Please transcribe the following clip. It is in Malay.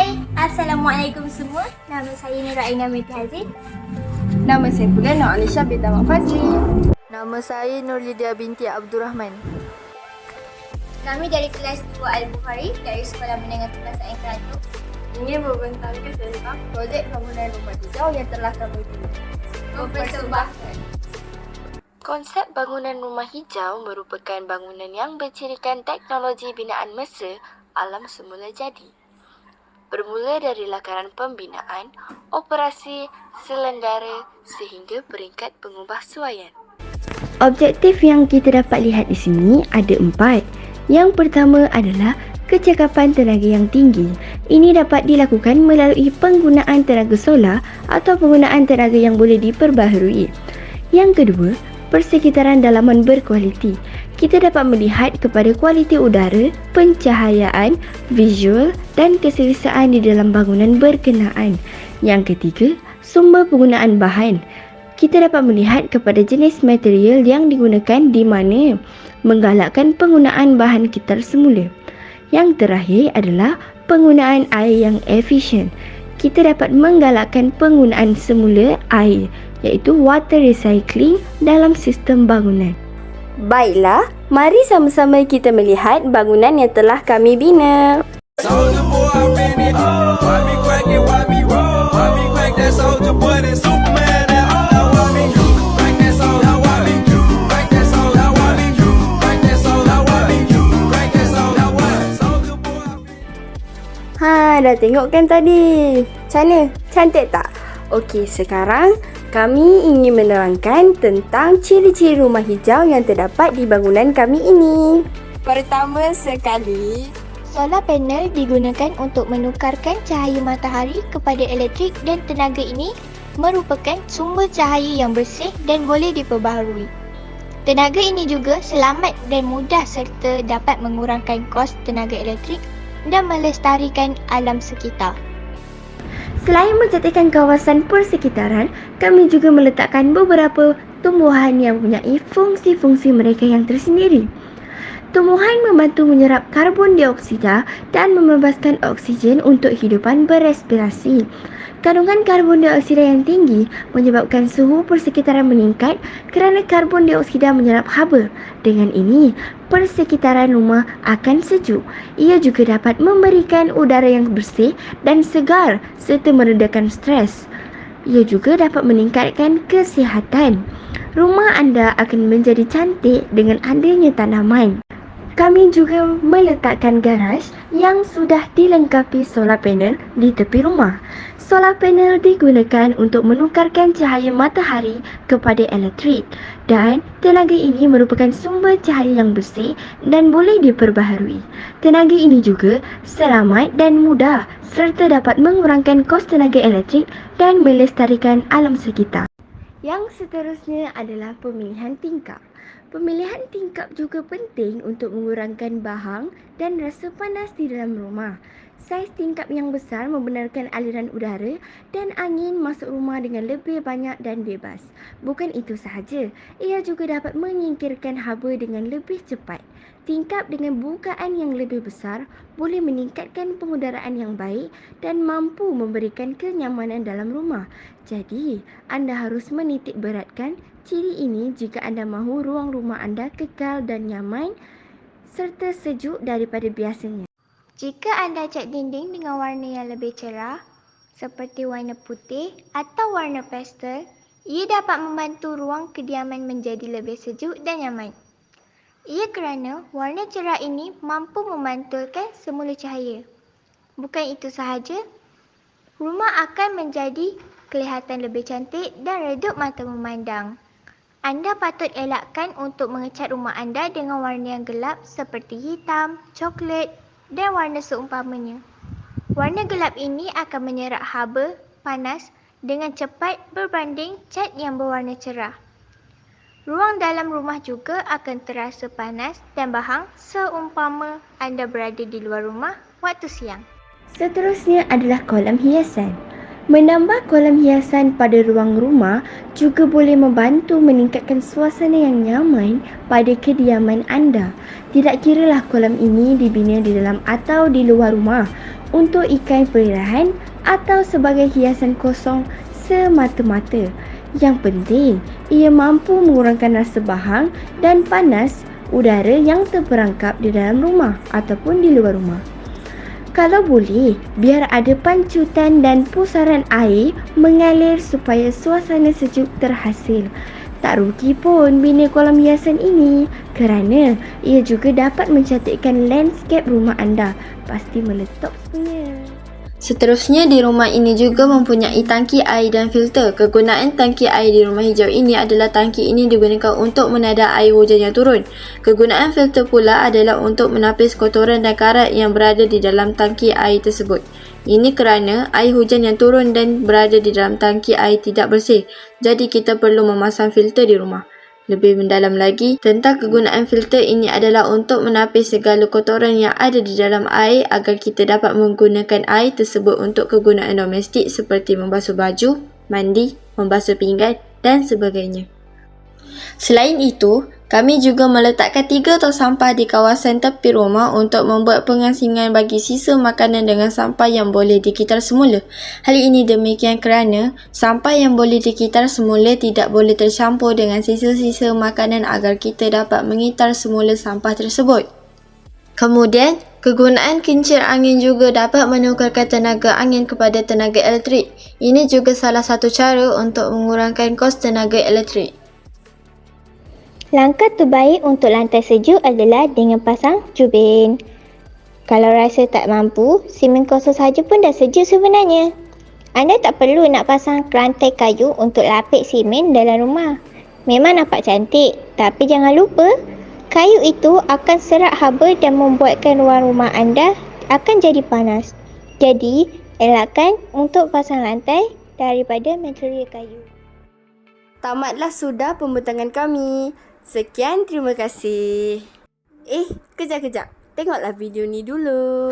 Hai, Assalamualaikum semua. Nama saya Nur Aina Meti Haziq. Nama saya pula Nur Alisha binti Ahmad Fazli. Nama saya Nur Lidia binti Abdul Rahman. Kami dari kelas 2 Al-Bukhari dari Sekolah Menengah Kebangsaan Kelantan. Ingin membentangkan tentang projek bangunan rumah hijau yang telah kami buat. Mempersembahkan Konsep bangunan rumah hijau merupakan bangunan yang bercirikan teknologi binaan Mesir alam semula jadi. Bermula dari lakaran pembinaan, operasi, selenggara sehingga peringkat pengubah suaian. Objektif yang kita dapat lihat di sini ada 4. Yang pertama adalah kecekapan tenaga yang tinggi. Ini dapat dilakukan melalui penggunaan tenaga solar atau penggunaan tenaga yang boleh diperbaharui. Yang kedua, persekitaran dalaman berkualiti. Kita dapat melihat kepada kualiti udara, pencahayaan, visual dan keselesaan di dalam bangunan berkenaan. Yang ketiga, sumber penggunaan bahan. Kita dapat melihat kepada jenis material yang digunakan di mana menggalakkan penggunaan bahan kitar semula. Yang terakhir adalah penggunaan air yang efisien. Kita dapat menggalakkan penggunaan semula air iaitu water recycling dalam sistem bangunan. Baiklah, mari sama-sama kita melihat bangunan yang telah kami bina. Soulja Boy, I been it. Why me crack it? Why me roll? Why me crack that Soulja Boy? That Superman? That all. Why me crack that Soulja? Why me crack that Soulja? Why me crack that Soulja? Why me crack that Soulja? Soulja Boy. Dah tengok kan tadi? Macam mana? Cantik tak? Okey, sekarang kami ingin menerangkan tentang ciri-ciri rumah hijau yang terdapat di bangunan kami ini. Pertama sekali, solar panel digunakan untuk menukarkan cahaya matahari kepada elektrik dan tenaga ini merupakan sumber cahaya yang bersih dan boleh diperbaharui. Tenaga ini juga selamat dan mudah serta dapat mengurangkan kos tenaga elektrik dan melestarikan alam sekitar. Selain mencantikkan kawasan persekitaran, kami juga meletakkan beberapa tumbuhan yang mempunyai fungsi-fungsi mereka yang tersendiri. Tumbuhan membantu menyerap karbon dioksida dan membebaskan oksigen untuk hidupan berespirasi. Kandungan karbon dioksida yang tinggi menyebabkan suhu persekitaran meningkat kerana karbon dioksida menyerap haba. Dengan ini, persekitaran rumah akan sejuk. Ia juga dapat memberikan udara yang bersih dan segar serta meredakan stres. Ia juga dapat meningkatkan kesihatan. Rumah anda akan menjadi cantik dengan adanya tanaman. Kami juga meletakkan garaj yang sudah dilengkapi solar panel di tepi rumah. Solar panel digunakan untuk menukarkan cahaya matahari kepada elektrik dan tenaga ini merupakan sumber cahaya yang bersih dan boleh diperbaharui. Tenaga ini juga selamat dan mudah serta dapat mengurangkan kos tenaga elektrik dan melestarikan alam sekitar. Yang seterusnya adalah pemilihan tingkap. Pemilihan tingkap juga penting untuk mengurangkan bahang dan rasa panas di dalam rumah. Saiz tingkap yang besar membenarkan aliran udara dan angin masuk rumah dengan lebih banyak dan bebas. Bukan itu sahaja, ia juga dapat menyingkirkan haba dengan lebih cepat. Tingkap dengan bukaan yang lebih besar boleh meningkatkan pengudaraan yang baik dan mampu memberikan kenyamanan dalam rumah. Jadi, anda harus menitik beratkan ciri ini jika anda mahu ruang rumah anda kekal dan nyaman serta sejuk daripada biasanya. Jika anda cat dinding dengan warna yang lebih cerah seperti warna putih atau warna pastel, ia dapat membantu ruang kediaman menjadi lebih sejuk dan nyaman. Ia kerana warna cerah ini mampu memantulkan semula cahaya. Bukan itu sahaja, rumah akan menjadi kelihatan lebih cantik dan redup mata memandang. Anda patut elakkan untuk mengecat rumah anda dengan warna yang gelap seperti hitam, coklat dan warna seumpamanya. Warna gelap ini akan menyerap haba panas dengan cepat berbanding cat yang berwarna cerah. Ruang dalam rumah juga akan terasa panas dan bahang seumpama anda berada di luar rumah waktu siang. Seterusnya adalah kolam hiasan. Menambah kolam hiasan pada ruang rumah juga boleh membantu meningkatkan suasana yang nyaman pada kediaman anda. Tidak kiralah kolam ini dibina di dalam atau di luar rumah. untuk ikan peliharaan atau sebagai hiasan kosong semata-mata. Yang penting, ia mampu mengurangkan rasa bahang dan panas udara yang terperangkap di dalam rumah ataupun di luar rumah. Kalau boleh, biar ada pancutan dan pusaran air mengalir supaya suasana sejuk terhasil. Tak rugi pun bina kolam hiasan ini kerana ia juga dapat mencantikkan landscape rumah anda. Pasti meletup sebenarnya. Seterusnya, di rumah ini juga mempunyai tangki air dan filter. Kegunaan tangki air di rumah hijau ini adalah tangki ini digunakan untuk menadah air hujan yang turun. Kegunaan filter pula adalah untuk menapis kotoran dan karat yang berada di dalam tangki air tersebut. Ini kerana air hujan yang turun dan berada di dalam tangki air tidak bersih. Jadi kita perlu memasang filter di rumah. Lebih mendalam lagi, tentang kegunaan filter ini adalah untuk menapis segala kotoran yang ada di dalam air agar kita dapat menggunakan air tersebut untuk kegunaan domestik seperti membasuh baju, mandi, membasuh pinggan dan sebagainya. Selain itu, kami juga meletakkan 3 tong sampah di kawasan tepi rumah untuk membuat pengasingan bagi sisa makanan dengan sampah yang boleh dikitar semula. Hal ini demikian kerana sampah yang boleh dikitar semula tidak boleh tercampur dengan sisa-sisa makanan agar kita dapat mengitar semula sampah tersebut. Kemudian, kegunaan kincir angin juga dapat menukarkan tenaga angin kepada tenaga elektrik. Ini juga salah satu cara untuk mengurangkan kos tenaga elektrik. Langkah terbaik untuk lantai sejuk adalah dengan pasang jubin. Kalau rasa tak mampu, simen kosong saja pun dah sejuk sebenarnya. Anda tak perlu nak pasang rantai kayu untuk lapik simen dalam rumah. Memang nampak cantik, tapi jangan lupa, kayu itu akan serap haba dan membuatkan ruang rumah anda akan jadi panas. Jadi, elakkan untuk pasang lantai daripada material kayu. Tamatlah sudah pembentangan kami. Sekian, terima kasih. Kejap. Tengoklah video ni dulu.